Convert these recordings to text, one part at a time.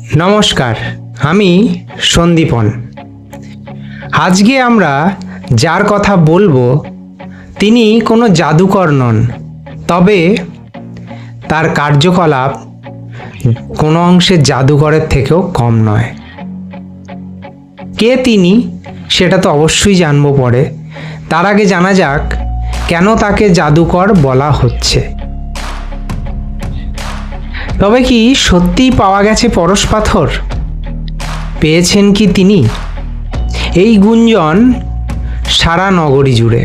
নমস্কার, আমি সন্দীপন। আজকে আমরা যার কথা বলবো তিনি কোনো জাদুকর নন, তবে তার কার্যকলাপ কোনো অংশে জাদুকরের থেকেও কম নয়। কে তিনি সেটা তো অবশ্যই জানবো পরে। তার আগে জানা যাক কেন তাকে জাদুকর বলা হচ্ছে। তবে কি সত্যিই পাওয়া গেছে পরশ পাথর? পেয়েছেন কি তিনি? এই গুঞ্জন সারা নগরী জুড়ে।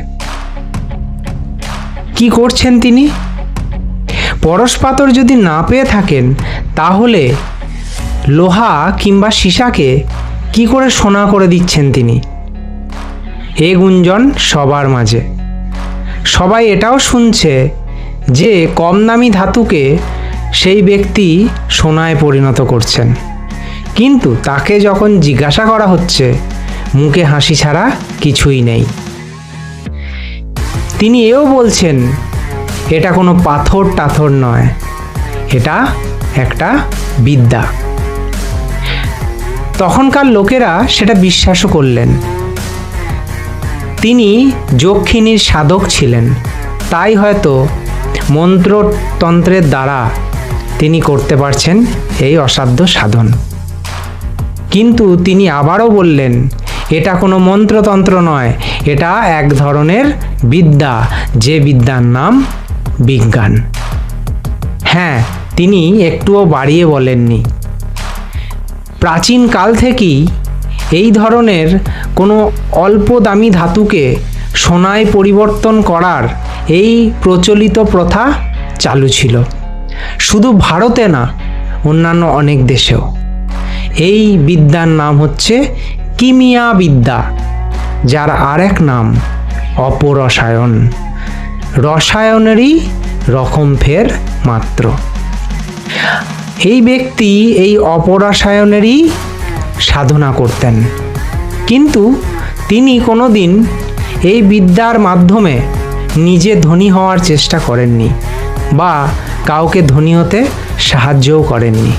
কি করছেন তিনি? পরশ পাথর যদি না পেয়ে থাকেন তাহলে লোহা কিংবা সীসাকে কি করে সোনা করে দিচ্ছেন তিনি? এ গুঞ্জন সবার মাঝে। সবাই এটাও শুনছে যে কম দামি ধাতুকে সেই ব্যক্তি সোনায় পরিণত করছেন, কিন্তু তাকে যখন জিজ্ঞাসা করা হচ্ছে মুখে হাসি ছাড়া কিছুই নেই। তিনি এও বলছেন এটা কোনো পাথর টাথর নয়, এটা একটা বিদ্যা। তখনকার লোকেরা সেটা বিশ্বাসও করলেন। তিনি যক্ষিণীর সাধক ছিলেন, তাই হয়তো মন্ত্রতন্ত্রের দ্বারা তিনি করতে পারছেন এই অসাধ্য সাধন। কিন্তু তিনি আবারও বললেন এটা কোনো মন্ত্রতন্ত্র নয়, এটা এক ধরনের বিদ্যা, যে বিদ্যার নাম বিজ্ঞান। হ্যাঁ, তিনি একটুও বাড়িয়ে বলেননি। প্রাচীন কাল থেকেই এই ধরনের কোনো অল্প দামি ধাতুকে সোনায় পরিবর্তন করার এই প্রচলিত প্রথা চালু ছিল। শুধু ভারতে না, অন্যান্য অনেক দেশেও। এই বিদ্যার নাম হচ্ছে কিমিয়া বিদ্যা, যার আরেক নাম অপরসায়ন। রসায়নেরই রকম ফের মাত্র। এই ব্যক্তি এই অপরসায়নেরই সাধনা করতেন, কিন্তু তিনি কোনোদিন এই বিদ্যার মাধ্যমে নিজে ধনী হওয়ার চেষ্টা করেননি বা কাউকে ধনী হতে সাহায্যও করেননি।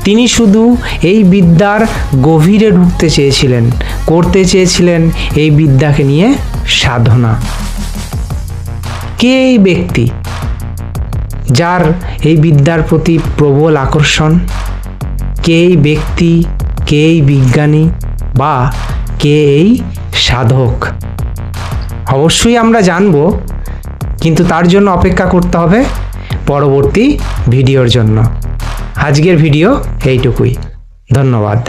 তিনি শুধু এই বিদ্যার গভীরে ঢুকতে চেয়েছিলেন, করতে চেয়েছিলেন এই বিদ্যাকে নিয়ে সাধনা। কে এই ব্যক্তি যার এই বিদ্যার প্রতি প্রবল আকর্ষণ? কে এই ব্যক্তি, কে এই বিজ্ঞানী বা কে এই সাধক? অবশ্যই আমরা জানব, কিন্তু তার জন্য অপেক্ষা করতে হবে পরবর্তী ভিডিওর জন্য। আজকের ভিডিও এইটুকুই। ধন্যবাদ।